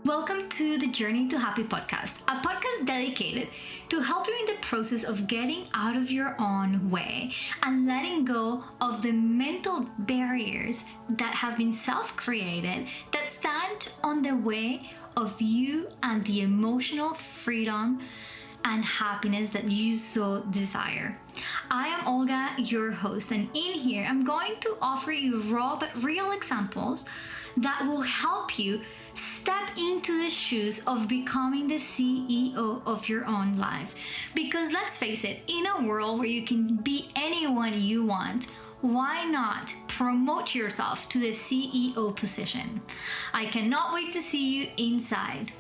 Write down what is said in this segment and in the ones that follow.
Welcome to the Journey to Happy podcast, a podcast dedicated to help you in the process of getting out of your own way and letting go of the mental barriers that have been self-created that stand on the way of you and the emotional freedom and happiness that you so desire. I am Olga, your host, and in here I'm going to offer you raw but real examples that will help you step into the shoes of becoming the CEO of your own life. Because let's face it, in a world where you can be anyone you want, why not promote yourself to the CEO position? I cannot wait to see you inside.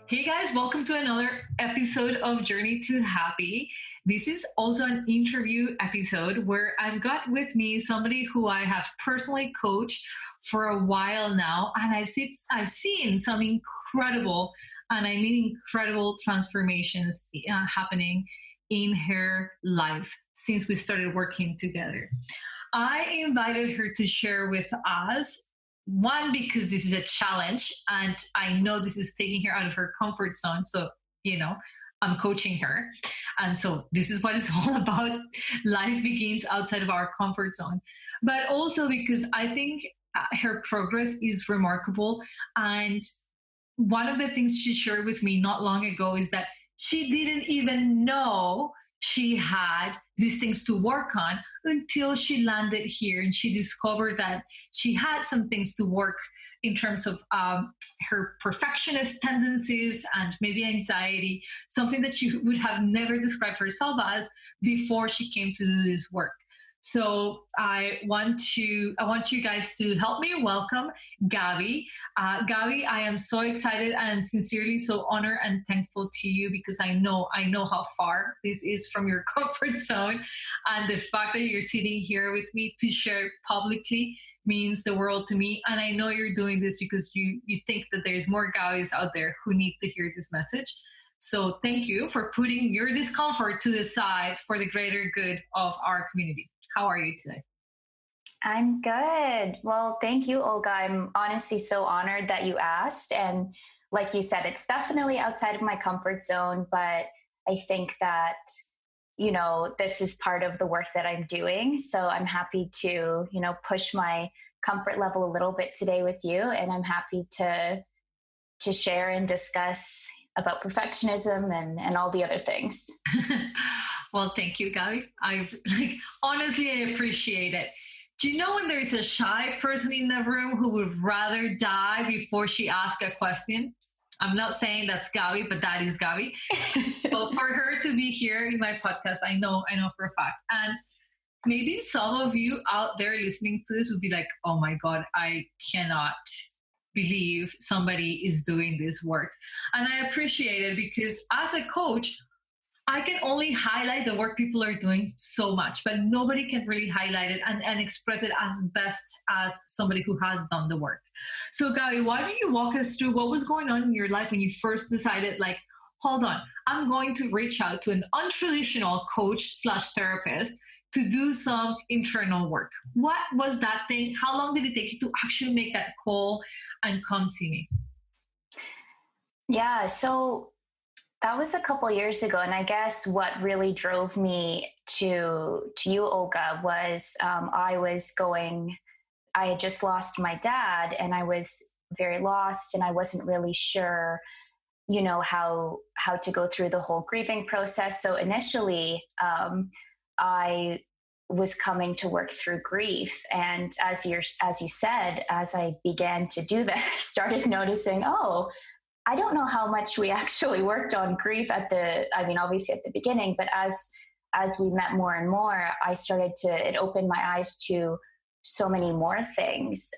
Hey guys, welcome to another episode of Journey to Happy. This is also an interview episode where I've got with me somebody who I have personally coached for a while now, and I've seen some incredible, and I mean incredible transformations happening in her life since we started working together. I invited her to share with us. One, because this is a challenge and I know this is taking her out of her comfort zone. So, I'm coaching her. And so this is what it's all about. Life begins outside of our comfort zone. But also because I think her progress is remarkable. And one of the things she shared with me not long ago is that she didn't even know she had these things to work on until she landed here and she discovered that she had some things to work in terms of her perfectionist tendencies and maybe anxiety, something that she would have never described herself as before she came to do this work. So I want you guys to help me welcome Gaby. Gaby, I am so excited and sincerely so honored and thankful to you because I know how far this is from your comfort zone, and the fact that you're sitting here with me to share it publicly means the world to me. And I know you're doing this because you think that there's more Gabys out there who need to hear this message. So thank you for putting your discomfort to the side for the greater good of our community. How are you today? I'm good. Well, thank you, Olga. I'm honestly so honored that you asked. And like you said, it's definitely outside of my comfort zone, but I think that, this is part of the work that I'm doing. So I'm happy to, push my comfort level a little bit today with you. And I'm happy to share and discuss about perfectionism and all the other things. Well, thank you, Gaby. Honestly, I appreciate it. Do you know when there's a shy person in the room who would rather die before she asks a question? I'm not saying that's Gaby, but that is Gaby. So for her to be here in my podcast, I know for a fact. And maybe some of you out there listening to this would be like, oh my God, I cannot believe somebody is doing this work. And I appreciate it because as a coach, I can only highlight the work people are doing so much, but nobody can really highlight it and express it as best as somebody who has done the work. So Gaby, why don't you walk us through what was going on in your life when you first decided, hold on, I'm going to reach out to an untraditional coach/therapist to do some internal work. What was that thing? How long did it take you to actually make that call and come see me? Yeah, so that was a couple years ago. And I guess what really drove me to you, Olga, was I had just lost my dad and I was very lost and I wasn't really sure, how to go through the whole grieving process. So initially, I was coming to work through grief. And as you said, as I began to do that, I started noticing, I don't know how much we actually worked on grief obviously at the beginning, but as we met more and more, it opened my eyes to so many more things.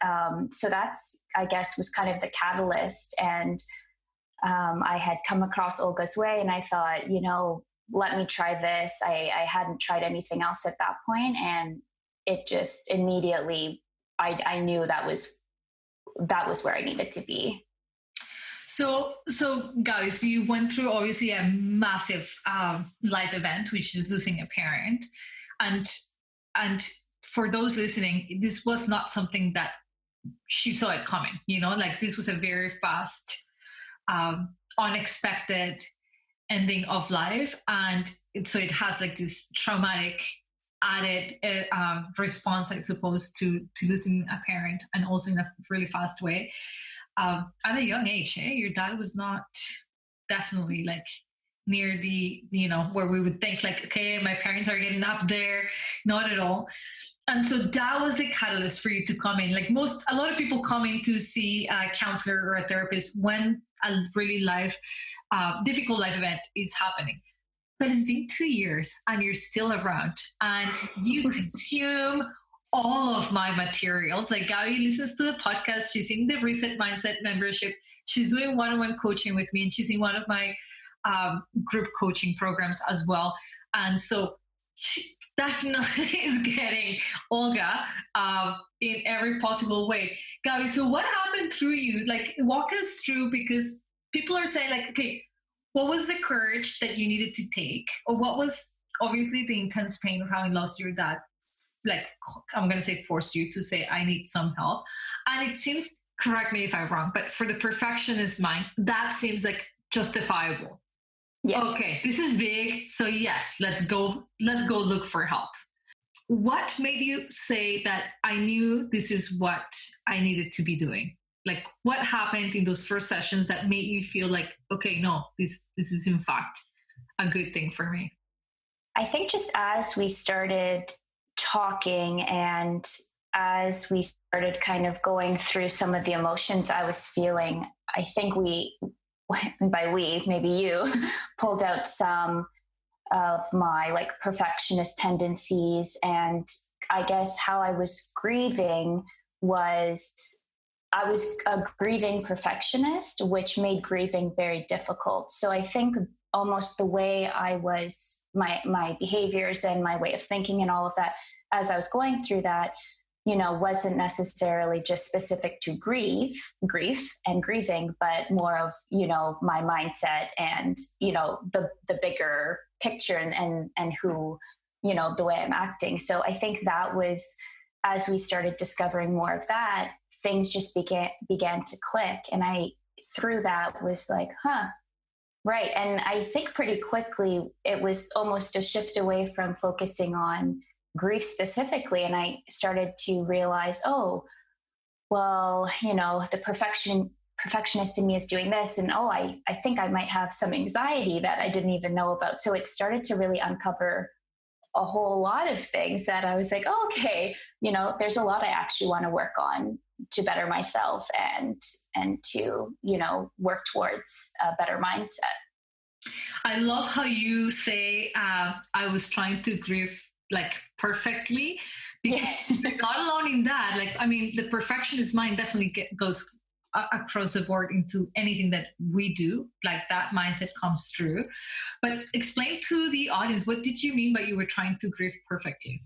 So that's, I guess, was kind of the catalyst. And I had come across Olga's way and I thought, let me try this. I hadn't tried anything else at that point, and it just immediately, I knew that was where I needed to be. So guys, you went through obviously a massive life event, which is losing a parent, and and for those listening, this was not something that she saw it coming. Like this was a very fast, unexpected ending of life, and so it has like this traumatic added response, I suppose, to losing a parent, and also in a really fast way at a young age. Your dad was not definitely like near the where we would think like, okay, my parents are getting up there. Not at all. And so that was the catalyst for you to come in. Like a lot of people come in to see a counselor or a therapist when a really difficult life event is happening. But it's been 2 years and you're still around and you consume all of my materials. Like Gaby listens to the podcast. She's in the Reset Mindset membership. She's doing one-on-one coaching with me, and she's in one of my group coaching programs as well. And so she definitely is getting Olga in every possible way. Gaby, so what happened through you? Like, walk us through, because people are saying like, okay, what was the courage that you needed to take? Or what was obviously the intense pain of having lost your dad? Like, I'm going to say forced you to say, I need some help. And it seems, correct me if I'm wrong, but for the perfectionist mind, that seems like justifiable. Yes. Okay, this is big. So yes, let's go look for help. What made you say that I knew this is what I needed to be doing? Like, what happened in those first sessions that made you feel like, okay, no, this is in fact a good thing for me? I think just as we started talking and as we started kind of going through some of the emotions I was feeling, I think by we, maybe you, pulled out some of my like perfectionist tendencies. And I guess how I was grieving was I was a grieving perfectionist, which made grieving very difficult. So I think almost the way I was, my behaviors and my way of thinking and all of that, as I was going through that, wasn't necessarily just specific to grief and grieving, but more of, my mindset and, the bigger picture and who, the way I'm acting. So I think that was, as we started discovering more of that, things just began to click. And I, through that, was like, right. And I think pretty quickly, it was almost a shift away from focusing on grief specifically. And I started to realize, oh, well, the perfectionist in me is doing this. And I think I might have some anxiety that I didn't even know about. So it started to really uncover a whole lot of things that I was like, oh, okay, there's a lot I actually want to work on to better myself and to, work towards a better mindset. I love how you say, I was trying to grieve like perfectly, because you're not alone in that. Like, I mean, the perfectionist mind definitely goes across the board into anything that we do. Like that mindset comes through. But explain to the audience, what did you mean by you were trying to grieve perfectly?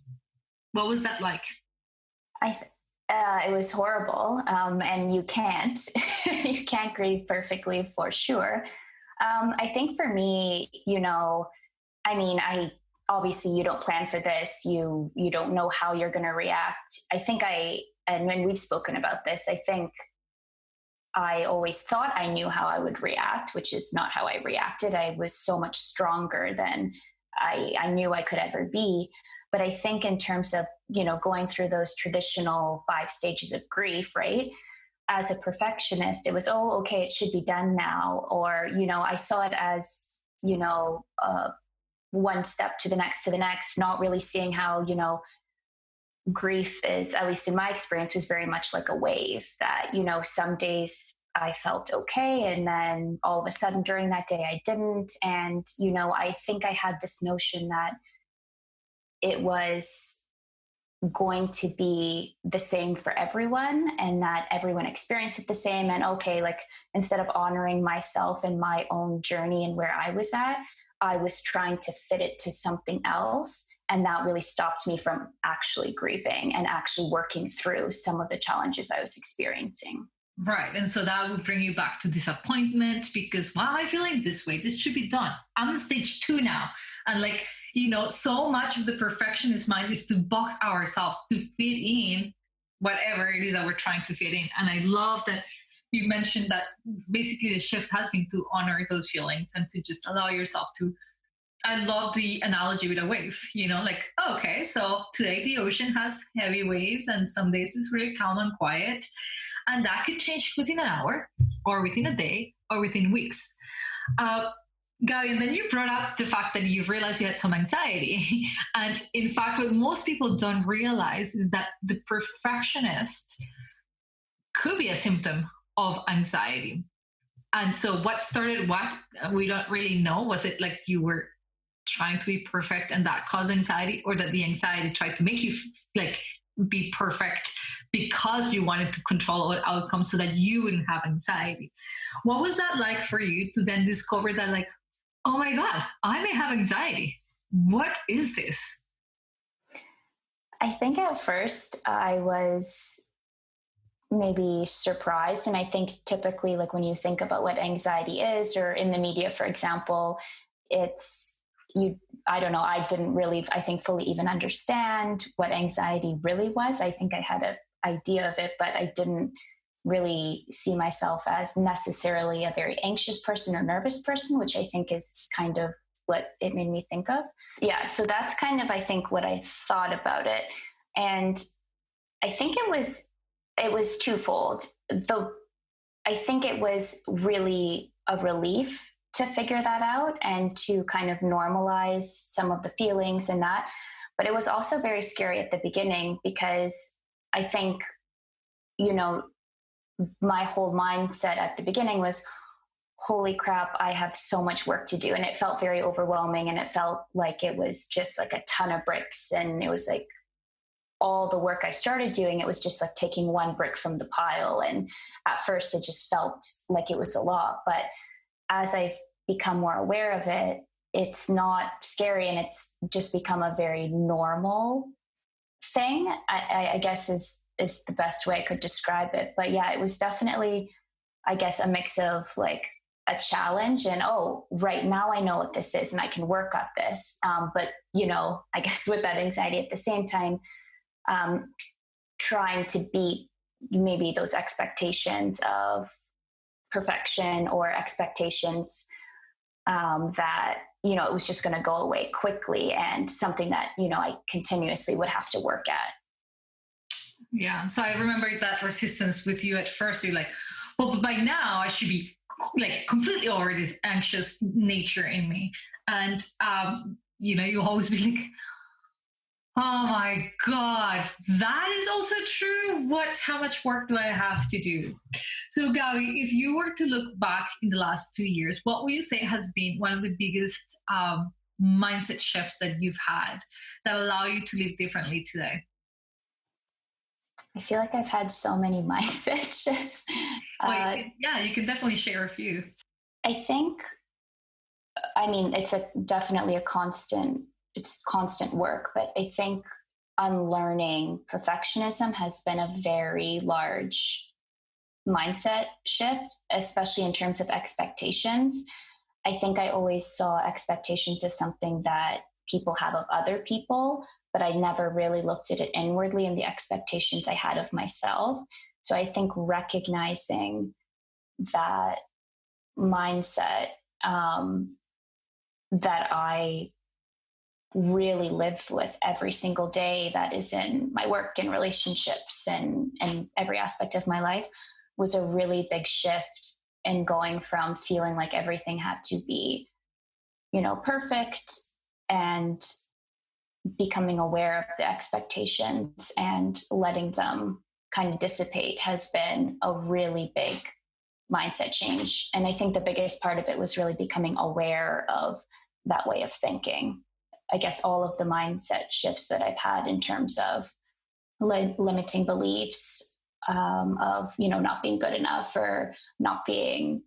What was that like? It was horrible. And you can't grieve perfectly for sure. I think for me, obviously you don't plan for this. You don't know how you're going to react. And when we've spoken about this, I think I always thought I knew how I would react, which is not how I reacted. I was so much stronger than I knew I could ever be. But I think in terms of, going through those traditional 5 stages of grief, right? As a perfectionist, it was, oh, okay, it should be done now. Or, I saw it as, one step to the next, not really seeing how, grief is, at least in my experience, was very much like a wave that, some days I felt okay. And then all of a sudden during that day, I didn't. And, I think I had this notion that it was going to be the same for everyone and that everyone experienced it the same. And okay, like instead of honoring myself and my own journey and where I was at, I was trying to fit it to something else. And that really stopped me from actually grieving and actually working through some of the challenges I was experiencing. Right. And so that would bring you back to disappointment because why am I feeling this way? This should be done. I'm in stage two now. And like, so much of the perfectionist mind is to box ourselves to fit in whatever it is that we're trying to fit in. And I love that you mentioned that basically the shift has been to honor those feelings and to just allow yourself to. I love the analogy with a wave, like, oh, okay, so today the ocean has heavy waves and some days it's really calm and quiet. And that could change within an hour or within a day or within weeks. Uh, Gaby, and then you brought up the fact that you've realized you had some anxiety. And in fact, what most people don't realize is that the perfectionist could be a symptom of anxiety. And so, what started what? We don't really know. Was it like you were trying to be perfect and that caused anxiety, or that the anxiety tried to make you like be perfect because you wanted to control all outcomes so that you wouldn't have anxiety? What was that like for you to then discover that, like, oh my God, I may have anxiety? What is this? I think at first I was maybe surprised. And I think typically, like when you think about what anxiety is, or in the media, for example, it's you. I don't know. I didn't really, I think, fully even understand what anxiety really was. I think I had an idea of it, but I didn't really see myself as necessarily a very anxious person or nervous person, which I think is kind of what it made me think of. Yeah. So that's kind of, I think, what I thought about it. And I think it was twofold. I think it was really a relief to figure that out and to kind of normalize some of the feelings and that. But it was also very scary at the beginning because I think, my whole mindset at the beginning was, holy crap, I have so much work to do. And it felt very overwhelming. And it felt like it was just like a ton of bricks. And it was like, all the work I started doing, it was just like taking one brick from the pile. And at first it just felt like it was a lot. But as I've become more aware of it, it's not scary and it's just become a very normal thing, I guess is the best way I could describe it. But yeah, it was definitely, I guess, a mix of like a challenge and, oh, right now I know what this is and I can work at this. But, I guess with that anxiety at the same time, trying to beat maybe those expectations of perfection or expectations that, it was just going to go away quickly and something that, I continuously would have to work at. Yeah. So I remember that resistance with you at first. You're like, well, but by now I should be like completely over this anxious nature in me. And, you always be like, oh my God, that is also true. How much work do I have to do? So, Gaby, if you were to look back in the last 2 years, what would you say has been one of the biggest mindset shifts that you've had that allow you to live differently today? I feel like I've had so many mindset shifts. You can definitely share a few. I think, it's definitely it's constant work, but I think unlearning perfectionism has been a very large mindset shift, especially in terms of expectations. I think I always saw expectations as something that people have of other people, but I never really looked at it inwardly and the expectations I had of myself. So I think recognizing that mindset that I really live with every single day, that is in my work and relationships and every aspect of my life, was a really big shift in going from feeling like everything had to be, perfect, and becoming aware of the expectations and letting them kind of dissipate has been a really big mindset change. And I think the biggest part of it was really becoming aware of that way of thinking. I guess all of the mindset shifts that I've had in terms of limiting beliefs, of, not being good enough or not being,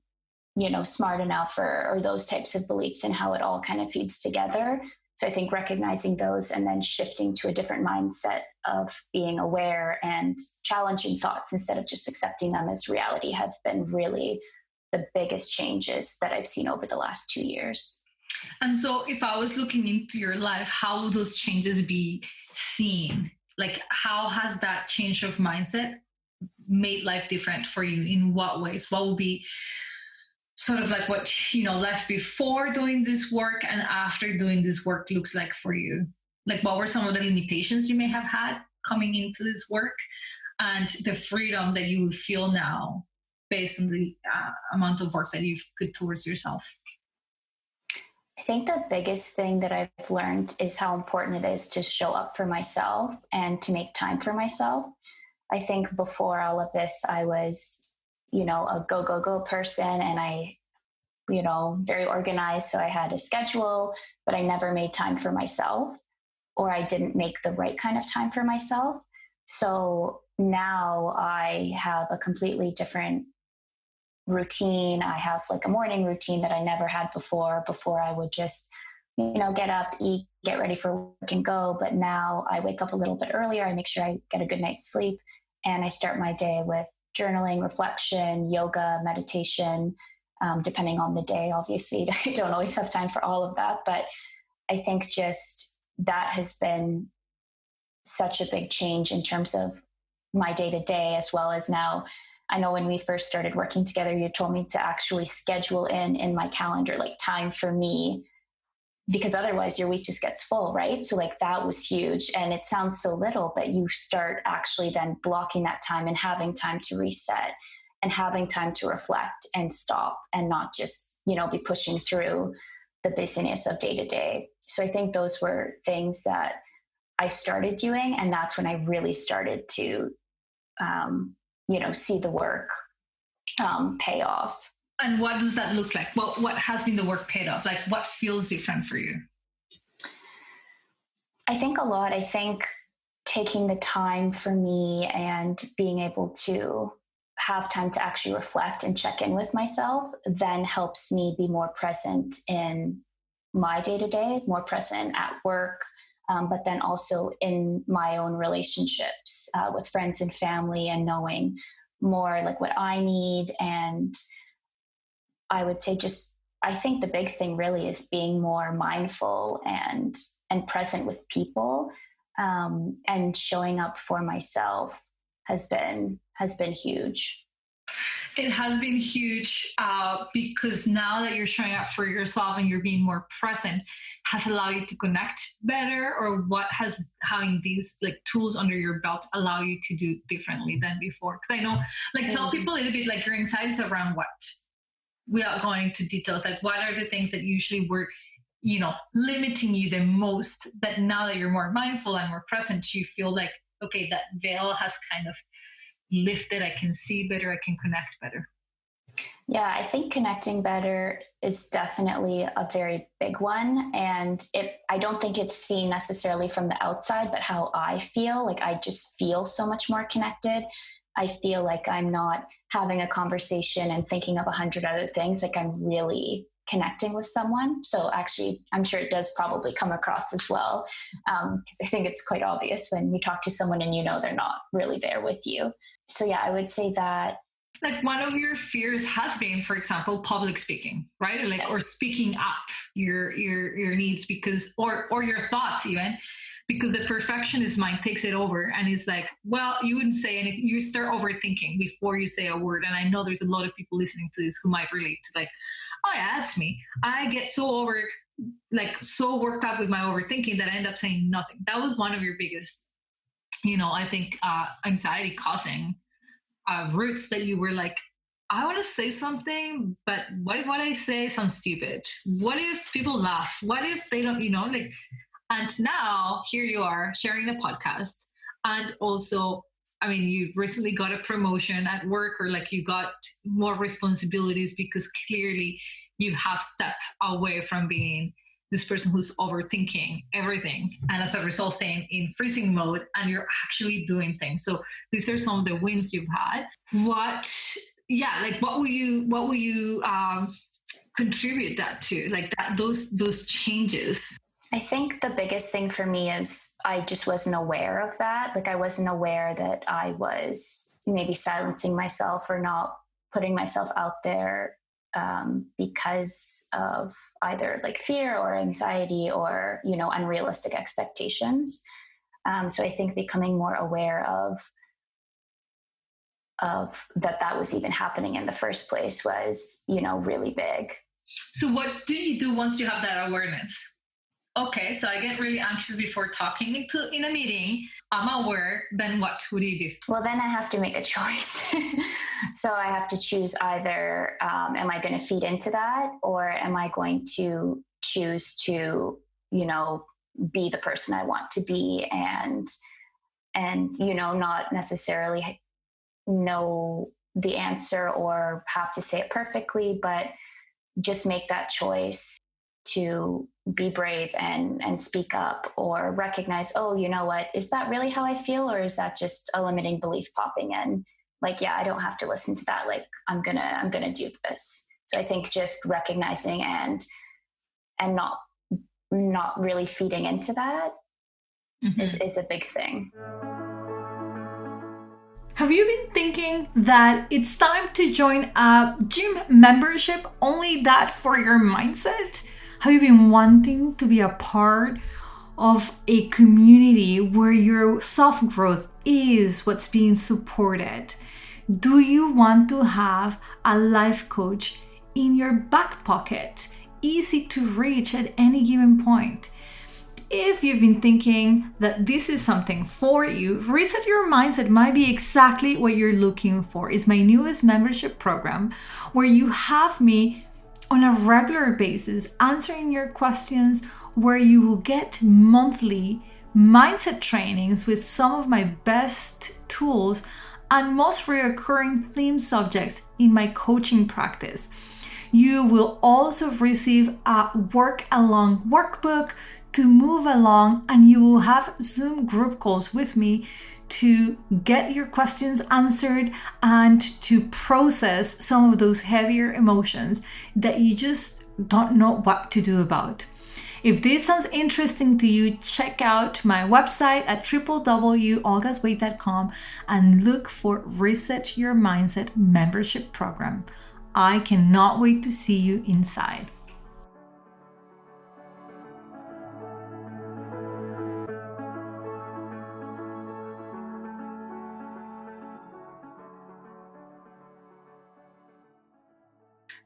smart enough or those types of beliefs, and how it all kind of feeds together. So I think recognizing those and then shifting to a different mindset of being aware and challenging thoughts instead of just accepting them as reality have been really the biggest changes that I've seen over the last 2 years. And so if I was looking into your life, how will those changes be seen? Like, how has that change of mindset made life different for you? In what ways? What will be sort of like what, life before doing this work and after doing this work looks like for you? Like, what were some of the limitations you may have had coming into this work and the freedom that you feel now based on the amount of work that you've put towards yourself? I think the biggest thing that I've learned is how important it is to show up for myself and to make time for myself. I think before all of this, I was, a go, go, go person, and I, very organized. So I had a schedule, but I never made time for myself, or I didn't make the right kind of time for myself. So now I have a completely different routine. I have like a morning routine that I never had before. Before I would just, get up, eat, get ready for work and go. But now I wake up a little bit earlier. I make sure I get a good night's sleep, and I start my day with journaling, reflection, yoga, meditation, depending on the day. Obviously, I don't always have time for all of that, but I think just that has been such a big change in terms of my day to day, as well as now. I know when we first started working together, you told me to actually schedule in my calendar, like time for me, because otherwise your week just gets full, right? So like that was huge. And it sounds so little, but you start actually then blocking that time and having time to reset and having time to reflect and stop and not just, be pushing through the busyness of day to day. So I think those were things that I started doing. And that's when I really started to, see the work pay off. And what does that look like? What has been the work paid off? Like, what feels different for you? I think a lot. I think taking the time for me and being able to have time to actually reflect and check in with myself then helps me be more present in my day-to-day, more present at work, but then also in my own relationships with friends and family, and knowing more like what I need. And I would say I think the big thing really is being more mindful and present with people, and showing up for myself has been huge. It has been huge because now that you're showing up for yourself and you're being more present, has allowed you to connect better, or what has having these like tools under your belt allow you to do differently than before? Because I know, like, tell people a little bit like your anxieties around what, without going into details, like what are the things that usually were, limiting you the most, that now that you're more mindful and more present, you feel like, okay, that veil has kind of lifted, I can see better, I can connect better? Yeah, I think connecting better is definitely a very big one. And I don't think it's seen necessarily from the outside, but how I feel, like I just feel so much more connected. I feel like I'm not having a conversation and thinking of 100 other things. Like I'm really connecting with someone. So actually, I'm sure it does probably come across as well. Because I think it's quite obvious when you talk to someone and they're not really there with you. So yeah, I would say that. Like one of your fears has been, for example, public speaking, right? Or like, yes. Or speaking up your needs because, or your thoughts even, because the perfectionist mind takes it over and it's like, well, you wouldn't say anything. You start overthinking before you say a word. And I know there's a lot of people listening to this who might relate to like, oh yeah, that's me. I get so worked up with my overthinking that I end up saying nothing. That was one of your biggest, I think, anxiety causing roots, that you were like, I want to say something, but what if what I say sounds stupid? What if people laugh? What if they don't, and now here you are sharing a podcast. And also, I mean, you've recently got a promotion at work, or like you got more responsibilities because clearly you have stepped away from being this person who's overthinking everything, and as a result staying in freezing mode, and you're actually doing things. So these are some of the wins you've had. What will you contribute that to, like that those changes? I think the biggest thing for me is I just wasn't aware of that. Like I wasn't aware that I was maybe silencing myself or not putting myself out there because of either like fear or anxiety or, unrealistic expectations. So I think becoming more aware of that was even happening in the first place was, really big. So what do you do once you have that awareness? Okay, so I get really anxious before talking in a meeting. I'm aware. Then what? What do you do? Well, then I have to make a choice. So I have to choose either am I going to feed into that, or am I going to choose to, be the person I want to be, and not necessarily know the answer or have to say it perfectly, but just make that choice to be brave and speak up, or recognize, oh, you know what, is that really how I feel, or is that just a limiting belief popping in? Like, yeah, I don't have to listen to that. Like, I'm gonna do this. So I think just recognizing and not really feeding into that is a big thing. Have you been thinking that it's time to join a gym membership, only that for your mindset? Have you been wanting to be a part of a community where your self growth is what's being supported? Do you want to have a life coach in your back pocket, easy to reach at any given point? If you've been thinking that this is something for you, Reset Your Mindset might be exactly what you're looking for. It's my newest membership program where you have me on a regular basis answering your questions, where you will get monthly mindset trainings with some of my best tools and most recurring theme subjects in my coaching practice. You will also receive a work along workbook to move along, and you will have Zoom group calls with me to get your questions answered and to process some of those heavier emotions that you just don't know what to do about. If this sounds interesting to you, check out my website at www.olgasway.com and look for Reset Your Mindset membership program. I cannot wait to see you inside.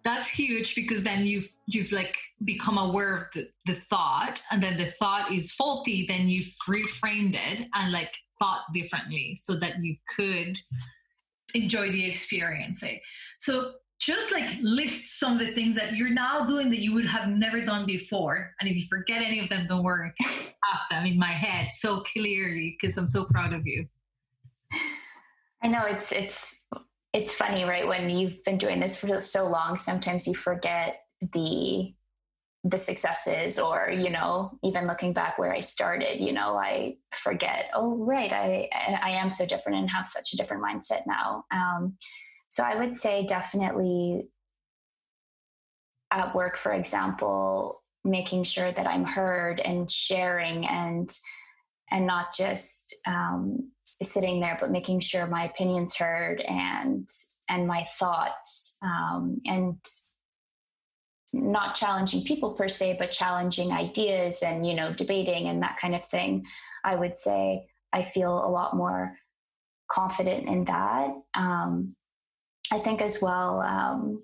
That's huge, because then you've like become aware of the thought, and then the thought is faulty, then you've reframed it and like thought differently so that you could enjoy the experience. So just like list some of the things that you're now doing that you would have never done before, and if you forget any of them, don't worry, I have them in my head so clearly because I'm so proud of you. I know it's funny, right? When you've been doing this for so long, sometimes you forget the successes, or even looking back where I started, I forget, oh right, I am so different and have such a different mindset now. So I would say definitely at work, for example, making sure that I'm heard and sharing, and not just sitting there, but making sure my opinion's heard, and my thoughts, and not challenging people per se, but challenging ideas and, debating and that kind of thing. I would say I feel a lot more confident in that. I think as well,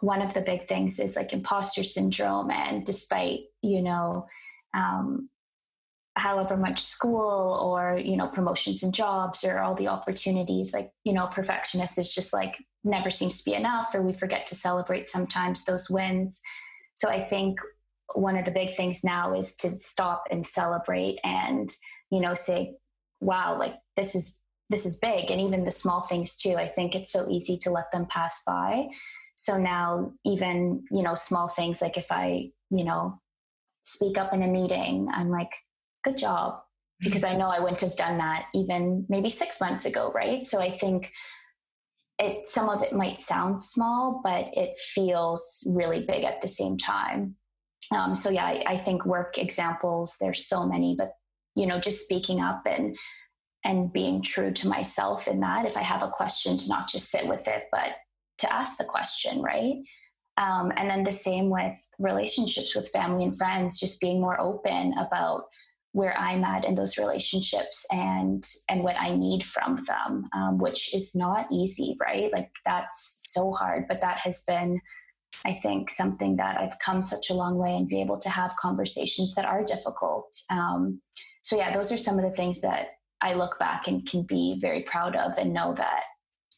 one of the big things is like imposter syndrome. And despite, however much school or, promotions and jobs or all the opportunities, like, perfectionist is just like never seems to be enough, or we forget to celebrate sometimes those wins. So I think one of the big things now is to stop and celebrate and, say, wow, like this is big. And even the small things too, I think it's so easy to let them pass by. So now even, small things, like if I, speak up in a meeting, I'm like, good job, because I know I wouldn't have done that even maybe 6 months ago. Right. So I think some of it might sound small, but it feels really big at the same time. So yeah, I think work examples, there's so many, but just speaking up and being true to myself in that, if I have a question, to not just sit with it, but to ask the question, right? And then the same with relationships with family and friends, just being more open about where I'm at in those relationships and what I need from them, which is not easy, right? Like that's so hard, but that has been, I think, something that I've come such a long way and be able to have conversations that are difficult. So yeah, those are some of the things that I look back and can be very proud of and know that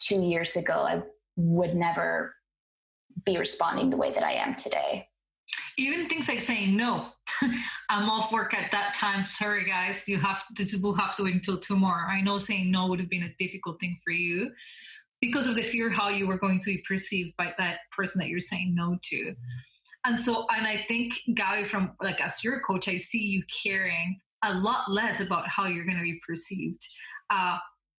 2 years ago, I would never be responding the way that I am today. Even things like saying no. I'm off work at that time. Sorry, guys, this will have to wait until tomorrow. I know saying no would have been a difficult thing for you because of the fear how you were going to be perceived by that person that you're saying no to. And I think, Gaby, from like as your coach, I see you caring a lot less about how you're going to be perceived.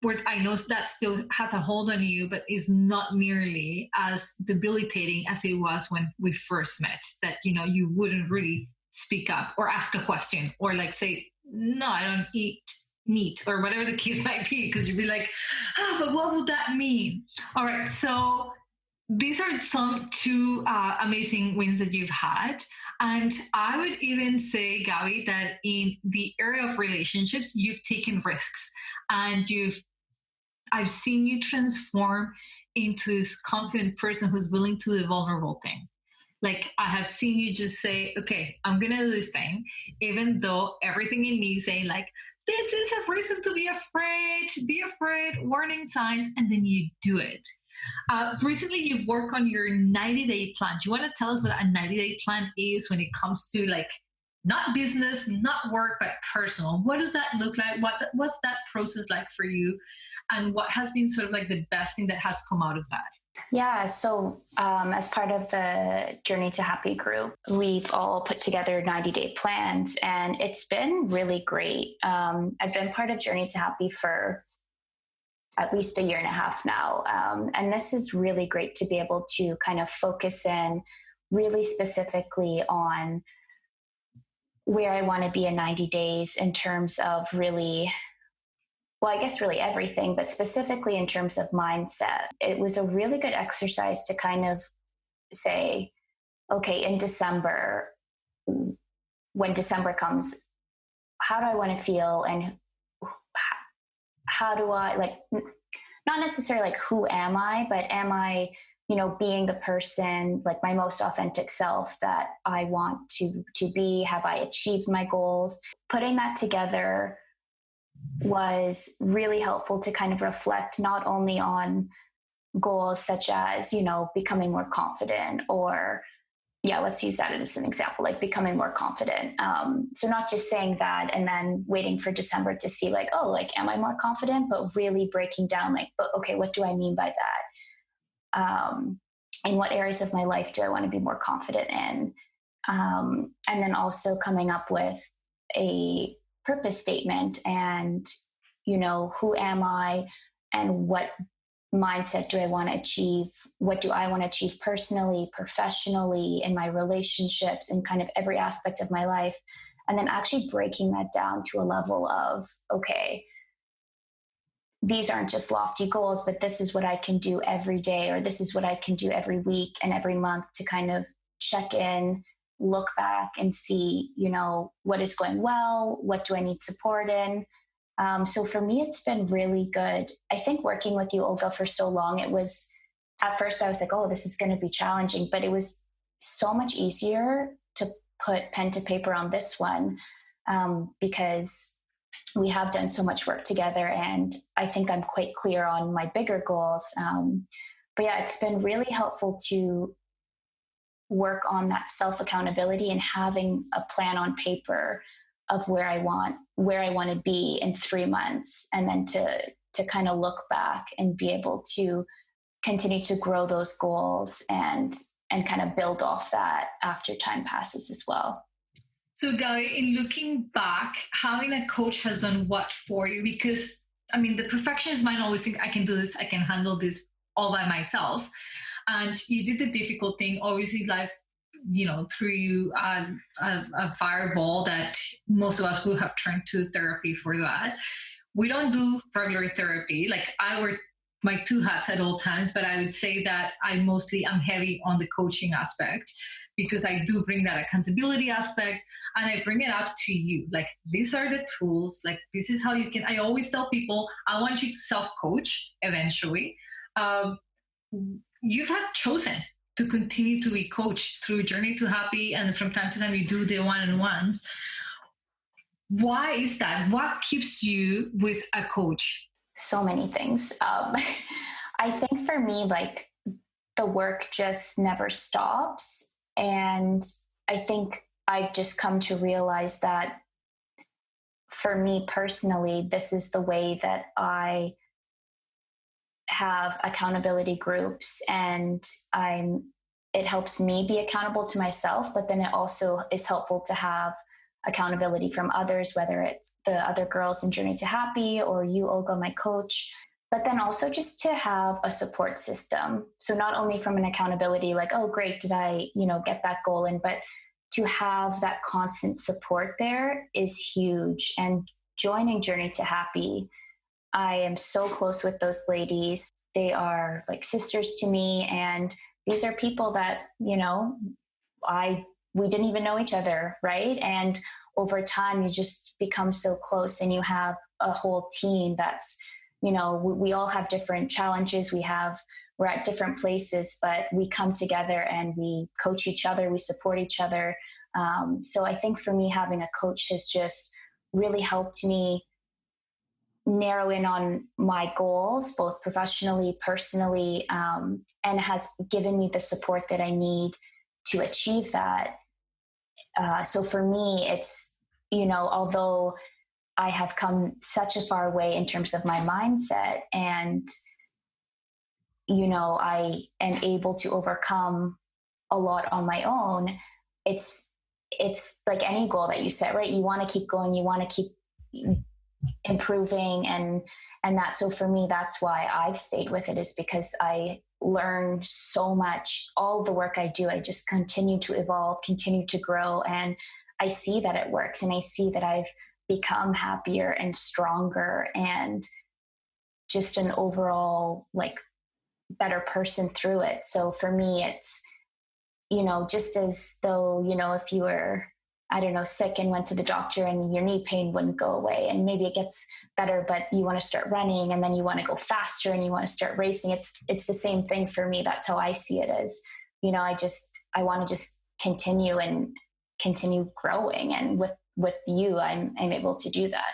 Where I know that still has a hold on you, but is not nearly as debilitating as it was when we first met, that, you wouldn't really speak up or ask a question or like say, no, I don't eat meat or whatever the case might be, because you'd be like, but what would that mean? All right. So these are some two amazing wins that you've had. And I would even say, Gaby, that in the area of relationships, you've taken risks and I've seen you transform into this confident person who's willing to do the vulnerable thing. Like I have seen you just say, okay, I'm going to do this thing, even though everything in me is saying like, this is a reason to be afraid, warning signs, and then you do it. Recently, you've worked on your 90-day plan. Do you want to tell us what a 90-day plan is when it comes to like, not business, not work, but personal? What does that look like? What's that process like for you? And what has been sort of like the best thing that has come out of that? Yeah. So as part of the Journey to Happy group, we've all put together 90-day plans, and it's been really great. I've been part of Journey to Happy for at least a year and a half now. And this is really great to be able to kind of focus in really specifically on where I want to be in 90 days in terms of really, well, I guess really everything, but specifically in terms of mindset. It was a really good exercise to kind of say, okay, in December, when December comes, how do I want to feel? And how do I, like, not necessarily like, who am I, but am I, being the person, like my most authentic self that I want to be? Have I achieved my goals? Putting that together was really helpful to kind of reflect not only on goals such as, becoming more confident, or let's use that as an example, like becoming more confident. So not just saying that and then waiting for December to see like, oh, like, am I more confident? But really breaking down like, but okay, what do I mean by that? In what areas of my life do I want to be more confident in? And then also coming up with a purpose statement and, who am I and what mindset do I want to achieve? What do I want to achieve personally, professionally, in my relationships, in kind of every aspect of my life? And then actually breaking that down to a level of, okay, these aren't just lofty goals, but this is what I can do every day, or this is what I can do every week and every month to kind of check in, look back and see, what is going well, what do I need support in? So for me, it's been really good. I think working with you, Olga, for so long, it was, at first I was like, oh, this is going to be challenging, but it was so much easier to put pen to paper on this one, because we have done so much work together, and I think I'm quite clear on my bigger goals. But yeah, it's been really helpful to work on that self-accountability and having a plan on paper of where I want to be in 3 months, and then to kind of look back and be able to continue to grow those goals and kind of build off that after time passes as well. So, Gaby, in looking back, having a coach has done what for you? Because, the perfectionist mind always think, I can do this, I can handle this all by myself. And you did the difficult thing. Obviously, life threw you a fireball that most of us would have turned to therapy for that. We don't do regular therapy. Like I wear my two hats at all times, but I would say that I mostly am heavy on the coaching aspect because I do bring that accountability aspect and I bring it up to you. Like these are the tools, like this is how you can, I always tell people, I want you to self-coach eventually. You have chosen to continue to be coached through Journey to Happy, and from time to time you do the one-on-ones. Why is that? What keeps you with a coach? So many things. I think for me, like the work just never stops. And I think I've just come to realize that for me personally, this is the way that I have accountability groups, and it helps me be accountable to myself, but then it also is helpful to have accountability from others, whether it's the other girls in Journey to Happy or you, Olga, my coach, but then also just to have a support system. So not only from an accountability, like, oh, great, did I, get that goal in, but to have that constant support there is huge. And joining Journey to Happy, I am so close with those ladies. They are like sisters to me. And these are people that, we didn't even know each other, right? And over time, you just become so close, and you have a whole team that's, we all have different challenges. We're at different places, but we come together and we coach each other, we support each other. So I think for me, having a coach has just really helped me narrow in on my goals, both professionally, personally, and has given me the support that I need to achieve that. So for me, it's, although I have come such a far way in terms of my mindset, and, I am able to overcome a lot on my own, it's like any goal that you set, right? You want to keep going, you want to keep improving, and that. So for me, that's why I've stayed with it, is because I learn so much. All the work I do, I just continue to evolve, continue to grow, and I see that it works, and I see that I've become happier and stronger and just an overall like better person through it. So for me, it's, just as though, if you were, I don't know, sick and went to the doctor and your knee pain wouldn't go away, and maybe it gets better, but you want to start running, and then you want to go faster and you want to start racing. It's the same thing for me. That's how I see it as, I want to just continue growing. And with you, I'm able to do that.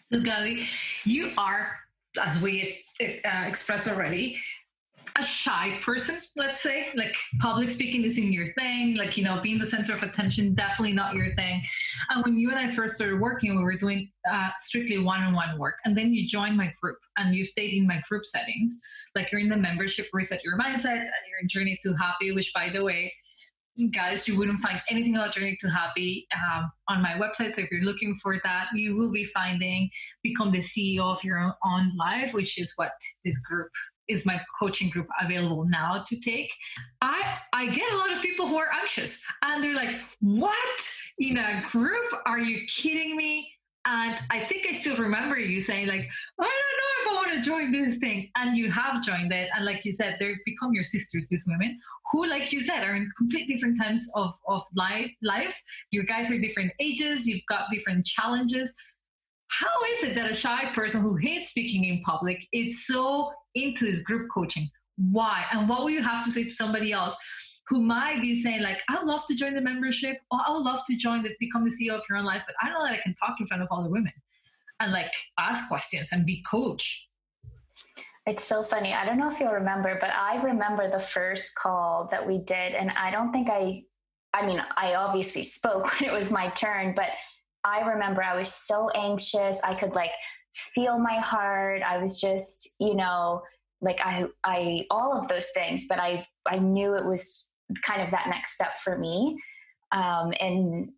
So Gaby, you are, as we expressed already, a shy person, let's say. Like public speaking isn't your thing, like being the center of attention, definitely not your thing. And when you and I first started working, we were doing strictly one-on-one work, and then you joined my group and you stayed in my group settings, like you're in the membership Reset Your Mindset, and you're in Journey to Happy, which, by the way, guys, you wouldn't find anything about Journey to Happy on my website. So if you're looking for that, you will be finding Become the CEO of Your Own Life, which is what this group is, my coaching group, available now to take. I get a lot of people who are anxious, and they're like, what? In a group? Are you kidding me? And I think I still remember you saying like, I don't know if I want to join this thing. And you have joined it. And like you said, they've become your sisters, these women who, like you said, are in complete different times of life. You guys are different ages. You've got different challenges. How is it that a shy person who hates speaking in public is so into this group coaching? Why? And what will you have to say to somebody else who might be saying like, I would love to join the membership, or I would love to join the Become the CEO of Your Own Life, but I don't know that I can talk in front of other women and like ask questions and be coach? It's so funny. I don't know if you'll remember, but I remember the first call that we did. And I don't think I obviously spoke when it was my turn, but I remember I was so anxious. I could like feel my heart. I was just, like I all of those things, but I knew it was kind of that next step for me in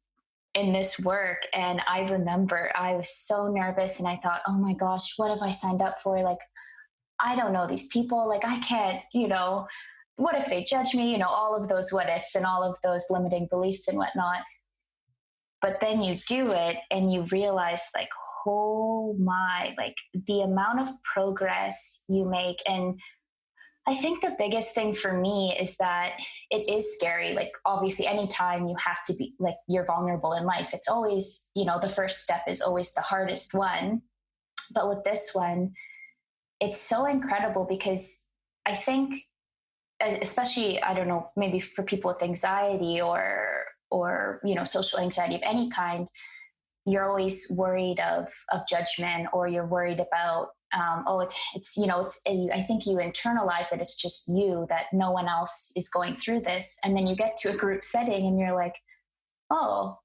this work. And I remember I was so nervous, and I thought, oh my gosh, what have I signed up for? Like, I don't know these people. Like, I can't, what if they judge me? All of those what ifs and all of those limiting beliefs and whatnot. But then you do it and you realize, like, oh my, like the amount of progress you make. And I think the biggest thing for me is that it is scary. Like, obviously, anytime you have to be, like, you're vulnerable in life, it's always, the first step is always the hardest one. But with this one, it's so incredible because I think, especially, I don't know, maybe for people with anxiety or social anxiety of any kind, you're always worried of judgment, or you're worried about I think you internalize that it's just you, that no one else is going through this. And then you get to a group setting and you're like, oh,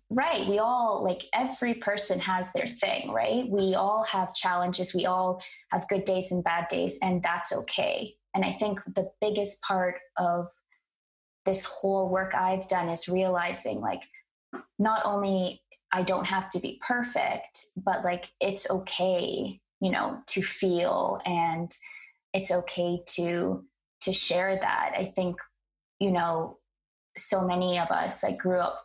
right. We all, like, every person has their thing, right? We all have challenges. We all have good days and bad days, and that's okay. And I think the biggest part of this whole work I've done is realizing, like, not only I don't have to be perfect, but, like, it's okay, to feel, and it's okay to share that. I think, so many of us, like, grew up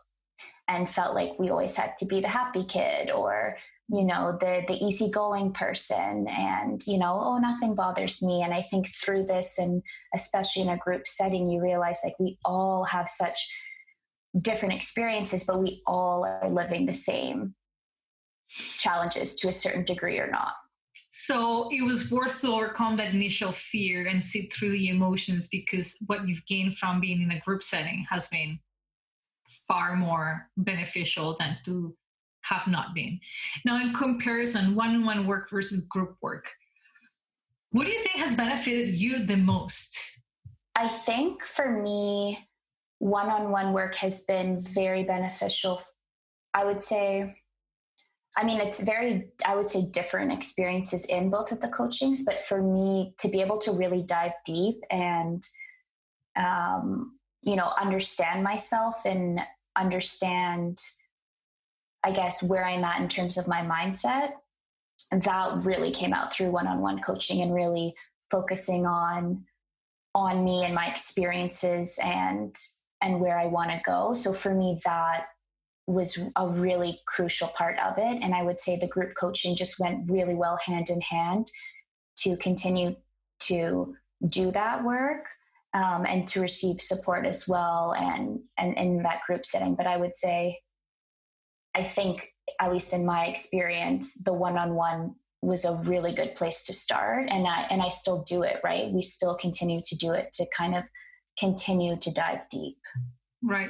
and felt like we always had to be the happy kid, or, the easygoing person, and, oh, nothing bothers me. And I think through this, and especially in a group setting, you realize, like, we all have such different experiences, but we all are living the same challenges to a certain degree or not. So it was worth to overcome that initial fear and sit through the emotions, because what you've gained from being in a group setting has been far more beneficial than to have not been. Now, in comparison, one-on-one work versus group work, what do you think has benefited you the most? I think for me, one-on-one work has been very beneficial. I would say, it's I would say, different experiences in both of the coachings, but for me to be able to really dive deep and, understand myself and understand, I guess, where I'm at in terms of my mindset, that really came out through one-on-one coaching, and really focusing on me and my experiences and where I want to go. So for me, that was a really crucial part of it. And I would say the group coaching just went really well hand in hand to continue to do that work, and to receive support as well, and in that group setting. But I would say, I think, at least in my experience, the one-on-one was a really good place to start. And I still do it, right? We still continue to do it, to kind of continue to dive deep. Right.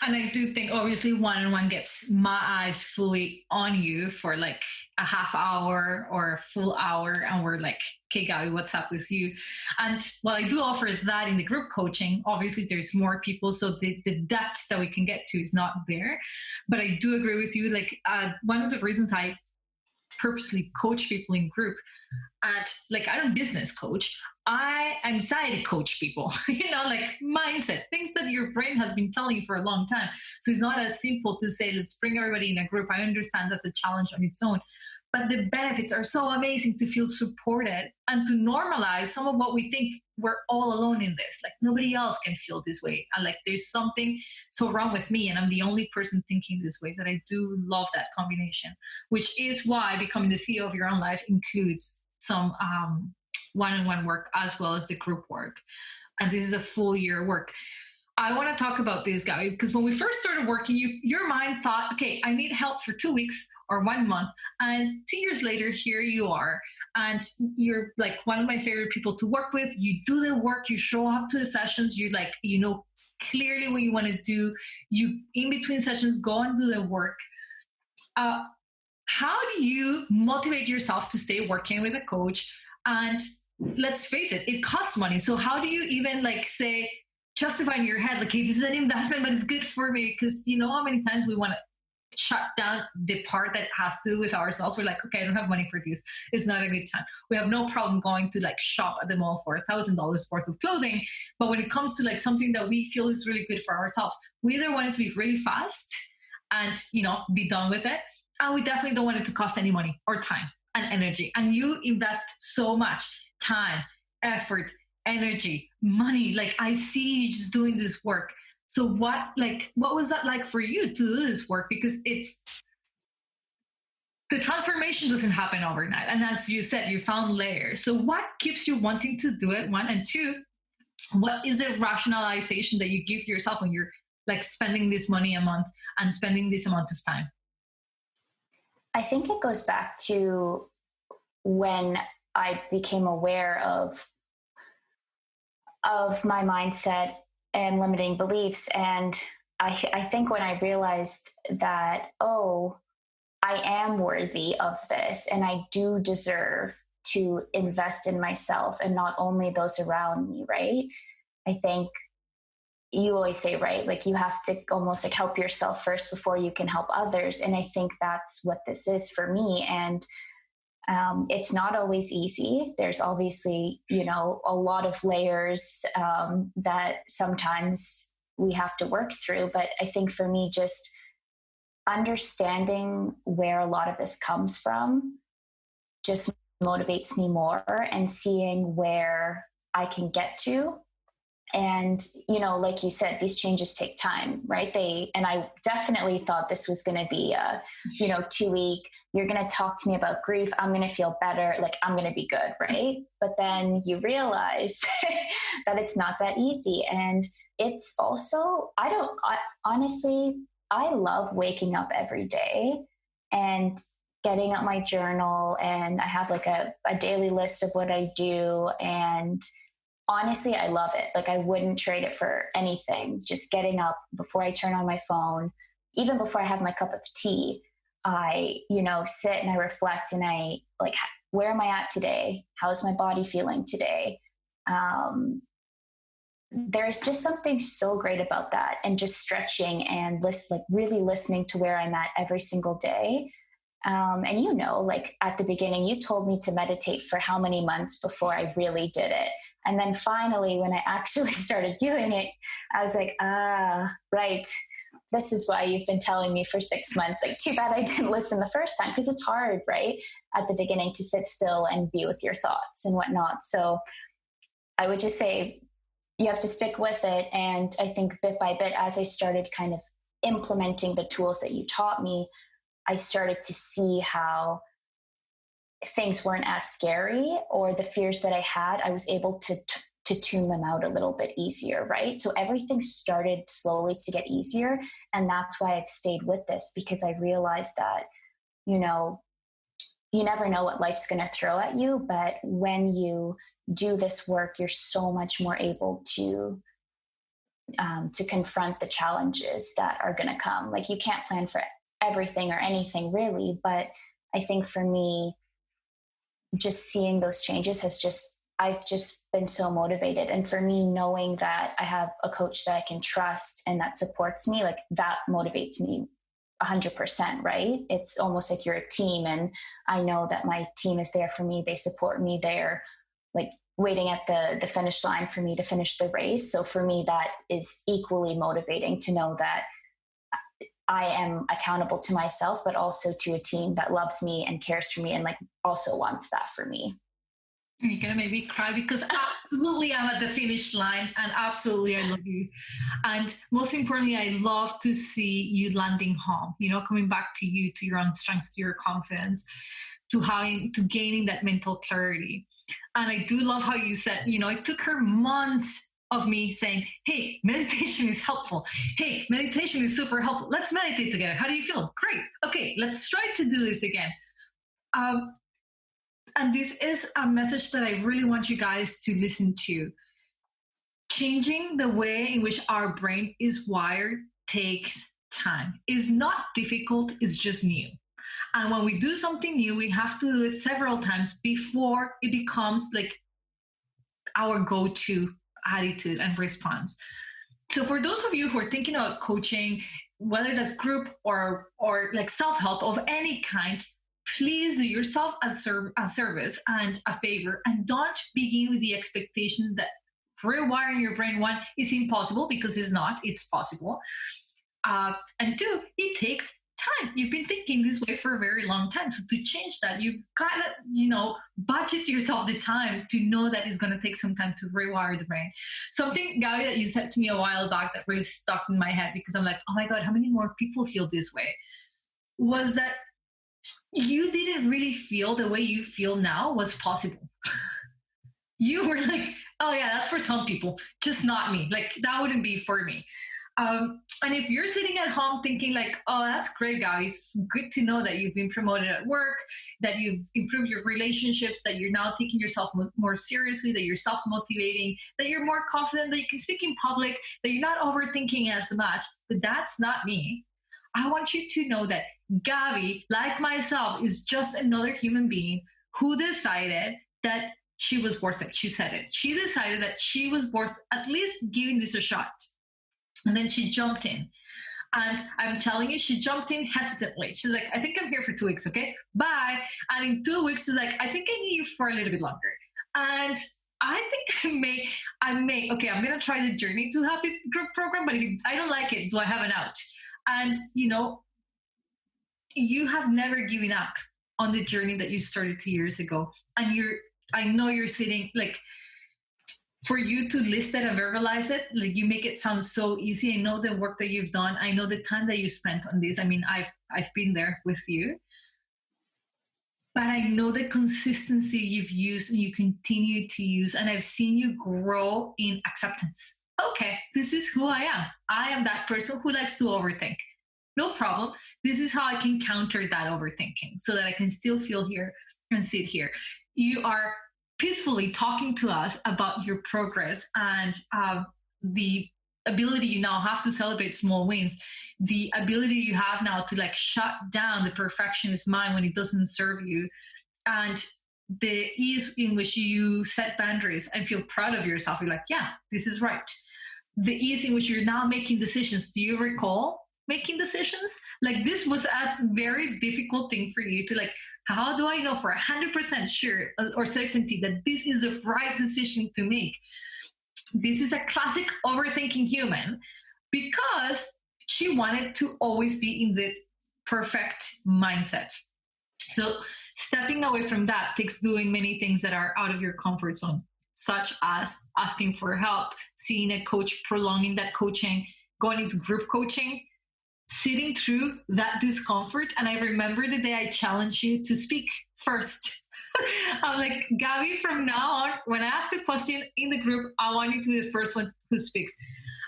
And I do think, obviously, one-on-one gets my eyes fully on you for like a half hour or a full hour. And we're like, okay, Gaby, what's up with you? And while I do offer that in the group coaching, obviously there's more people. So the depth that we can get to is not there. But I do agree with you. Like, one of the reasons I purposely coach people in group, I don't business coach, I anxiety coach people, like mindset, things that your brain has been telling you for a long time. So it's not as simple to say, let's bring everybody in a group. I understand that's a challenge on its own, but the benefits are so amazing to feel supported and to normalize some of what we think we're all alone in this. Like, nobody else can feel this way. And like, there's something so wrong with me and I'm the only person thinking this way. That I do love that combination, which is why becoming the CEO of your own life includes some one-on-one work as well as the group work. And this is a full year work. I want to talk about this, Gaby, because when we first started working, your mind thought, okay, I need help for 2 weeks or 1 month. And 2 years later, here you are. And you're like one of my favorite people to work with. You do the work, you show up to the sessions, you like, clearly what you want to do. You, in between sessions, go and do the work. How do you motivate yourself to stay working with a coach? And let's face it, it costs money. So how do you even say, justify in your head, like, hey, this is an investment, but it's good for me? Because how many times we want to shut down the part that has to do with ourselves. We're like, okay, I don't have money for this. It's not a good time. We have no problem going to shop at the mall for $1,000 worth of clothing. But when it comes to something that we feel is really good for ourselves, we either want it to be really fast and, be done with it. And we definitely don't want it to cost any money or time and energy. And you invest so much time, effort, energy, money. Like I see you just doing this work. So what was that like for you to do this work? Because it's the transformation doesn't happen overnight. And as you said, you found layers. So what keeps you wanting to do it? One, and two, what is the rationalization that you give yourself when you're like spending this money a month and spending this amount of time? I think it goes back to when I became aware of my mindset and limiting beliefs. And I think when I realized that, oh, I am worthy of this and I do deserve to invest in myself and not only those around me, right? I think you always say, right, like you have to almost like help yourself first before you can help others. And I think that's what this is for me. And it's not always easy. There's obviously, a lot of layers that sometimes we have to work through. But I think for me, just understanding where a lot of this comes from just motivates me more, and seeing where I can get to. And, like you said, these changes take time, right? And I definitely thought this was going to be a, 2 week, you're going to talk to me about grief. I'm going to feel better. Like I'm going to be good. Right. But then you realize that it's not that easy. And it's also, honestly, I love waking up every day and getting out my journal, and I have like a daily list of what I do. And honestly, I love it. Like I wouldn't trade it for anything. Just getting up before I turn on my phone, even before I have my cup of tea, I, sit and I reflect and I like, where am I at today? How's my body feeling today? There's just something so great about that, and just stretching and really listening to where I'm at every single day. And like at the beginning, you told me to meditate for how many months before I really did it. And then finally, when I actually started doing it, I was like, right. This is why you've been telling me for 6 months. Like, too bad I didn't listen the first time, because it's hard, right? At the beginning to sit still and be with your thoughts and whatnot. So I would just say you have to stick with it. And I think bit by bit, as I started kind of implementing the tools that you taught me, I started to see how things weren't as scary, or the fears that I had, I was able to tune them out a little bit easier, right? So everything started slowly to get easier. And that's why I've stayed with this, because I realized that, you never know what life's going to throw at you. But when you do this work, you're so much more able to confront the challenges that are going to come. Like you can't plan for everything or anything really. But I think for me, just seeing those changes I've just been so motivated. And for me, knowing that I have a coach that I can trust and that supports me, like that motivates me 100%, right? It's almost like you're a team, and I know that my team is there for me. They support me. They're like waiting at the finish line for me to finish the race. So for me, that is equally motivating to know that I am accountable to myself, but also to a team that loves me and cares for me and like also wants that for me. You're gonna make me cry, because absolutely I'm at the finish line, and absolutely I love you. And most importantly, I love to see you landing home, coming back to you, to your own strengths, to your confidence, to gaining that mental clarity. And I do love how you said, it took her months of me saying, hey, meditation is helpful. Hey, meditation is super helpful. Let's meditate together. How do you feel? Great. Okay, let's try to do this again. And this is a message that I really want you guys to listen to. Changing the way in which our brain is wired takes time. It's not difficult, it's just new. And when we do something new, we have to do it several times before it becomes like our go-to attitude and response. So for those of you who are thinking about coaching, whether that's group or like self-help of any kind, please do yourself a service and a favor, and don't begin with the expectation that rewiring your brain, one, is impossible, because it's not. It's possible. And two, it takes time. You've been thinking this way for a very long time. So to change that, you've got to, budget yourself the time to know that it's going to take some time to rewire the brain. Something, Gaby, that you said to me a while back that really stuck in my head, because I'm like, oh my God, how many more people feel this way? Was that you didn't really feel the way you feel now was possible. You were like, oh yeah, that's for some people, just not me. Like that wouldn't be for me. And if you're sitting at home thinking like, oh, that's great, guys, it's good to know that you've been promoted at work, that you've improved your relationships, that you're now taking yourself more seriously, that you're self-motivating, that you're more confident, that you can speak in public, that you're not overthinking as much, but that's not me. I want you to know that Gaby, like myself, is just another human being who decided that she was worth it. She said it. She decided that she was worth at least giving this a shot. And then she jumped in. And I'm telling you, she jumped in hesitantly. She's like, I think I'm here for 2 weeks, okay? Bye. And in 2 weeks, she's like, I think I need you for a little bit longer. And I think I may, okay, I'm going to try the Journey to Happy group program, but if I don't like it, do I have an out? And, you have never given up on the journey that you started 2 years ago. And I know you're sitting like, for you to list it and verbalize it, like you make it sound so easy. I know the work that you've done. I know the time that you spent on this. I mean, I've been there with you. But I know the consistency you've used and you continue to use. And I've seen you grow in acceptance. Okay, this is who I am. I am that person who likes to overthink. No problem. This is how I can counter that overthinking so that I can still feel here and sit here. You are peacefully talking to us about your progress and the ability you now have to celebrate small wins, the ability you have now to like shut down the perfectionist mind when it doesn't serve you, and the ease in which you set boundaries and feel proud of yourself. You're like, yeah, this is right. The ease in which you're now making decisions. Do you recall making decisions? Like this was a very difficult thing for you to like, how do I know for 100% sure or certainty that this is the right decision to make? This is a classic overthinking human because she wanted to always be in the perfect mindset. So stepping away from that takes doing many things that are out of your comfort zone, such as asking for help, seeing a coach, prolonging that coaching, going into group coaching, sitting through that discomfort. And I remember the day I challenged you to speak first. I'm like, Gaby, from now on, when I ask a question in the group, I want you to be the first one who speaks.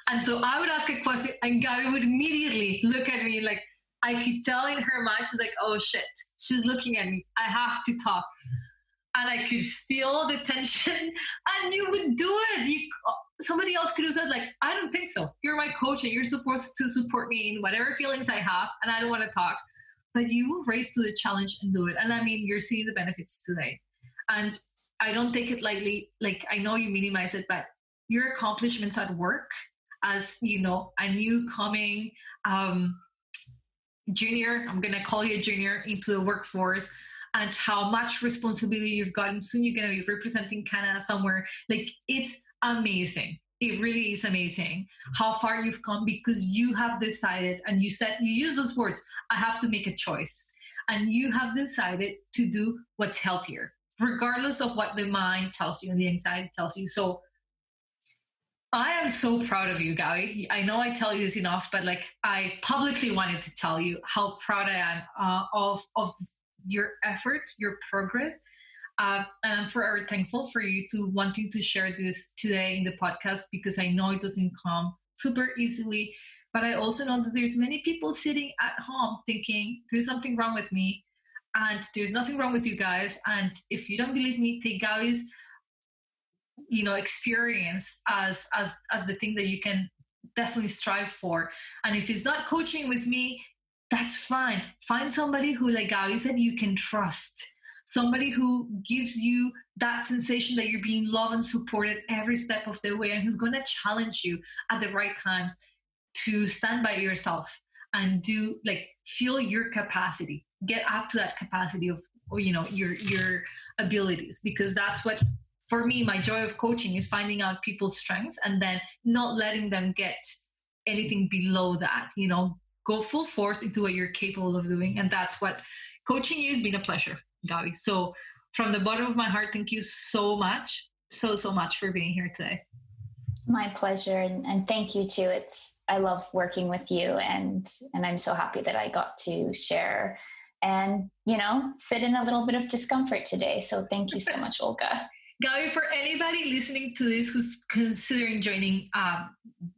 And so I would ask a question and Gaby would immediately look at me like, I could tell in her mind, she's like, oh shit, she's looking at me. I have to talk. And I could feel the tension and you would do it. Somebody else could have said like, I don't think so. You're my coach and you're supposed to support me in whatever feelings I have. And I don't want to talk, but you will raise to the challenge and do it. And I mean, you're seeing the benefits today. And I don't take it lightly. Like I know you minimize it, but your accomplishments at work as, a new coming junior, I'm going to call you a junior into the workforce, and how much responsibility you've gotten. Soon you're going to be representing Canada somewhere. Like it's amazing. It really is amazing how far you've come because you have decided and you use those words, I have to make a choice. And you have decided to do what's healthier, regardless of what the mind tells you and the anxiety tells you. So I am so proud of you, Gaby. I know I tell you this enough, but like I publicly wanted to tell you how proud I am of your effort, your progress. And I'm forever thankful for you to wanting to share this today in the podcast because I know it doesn't come super easily. But I also know that there's many people sitting at home thinking there's something wrong with me and there's nothing wrong with you guys. And if you don't believe me, take Gaby's experience as the thing that you can definitely strive for. And if it's not coaching with me, that's fine. Find somebody who, like Gaby said, you can trust. Somebody who gives you that sensation that you're being loved and supported every step of the way and who's going to challenge you at the right times to stand by yourself and feel your capacity, get up to that capacity of, your abilities, because that's what, for me, my joy of coaching is finding out people's strengths and then not letting them get anything below that, go full force into what you're capable of doing. And that's what coaching you has been a pleasure, Gaby. So from the bottom of my heart, thank you so much, so much for being here today. My pleasure, and thank you too. I love working with you, and I'm so happy that I got to share and sit in a little bit of discomfort today. So thank you so much, Olga. Gaby, for anybody listening to this who's considering joining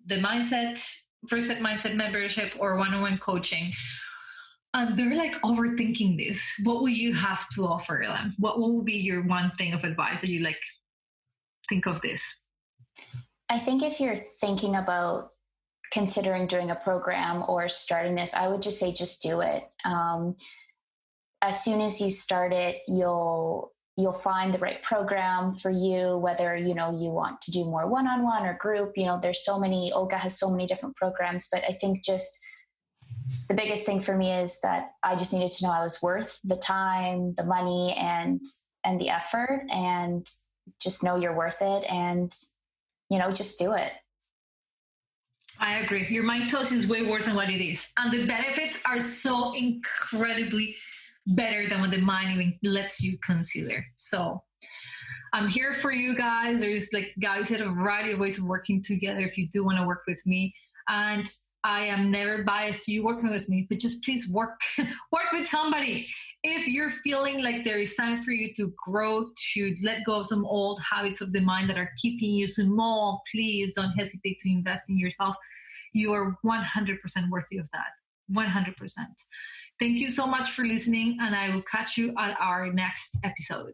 the First Step Mindset membership or one-on-one coaching, and they're like overthinking this, what will you have to offer them? What will be your one thing of advice that you like think of this? I think if you're thinking about considering doing a program or starting this, I would just say, just do it. As soon as you start it, you'll find the right program for you, whether, you want to do more one-on-one or group. There's so many, Olga has so many different programs, but I think just the biggest thing for me is that I just needed to know I was worth the time, the money, and the effort, and just know you're worth it, and just do it. I agree. Your mind tells you it's way worse than what it is. And the benefits are so incredibly better than what the mind even lets you consider. So I'm here for you guys. There's, like Gaby said, a variety of ways of working together if you do want to work with me. And I am never biased to you working with me, but just please work with somebody. If you're feeling like there is time for you to grow, to let go of some old habits of the mind that are keeping you small, please don't hesitate to invest in yourself. You are 100% worthy of that. 100%. Thank you so much for listening, and I will catch you at our next episode.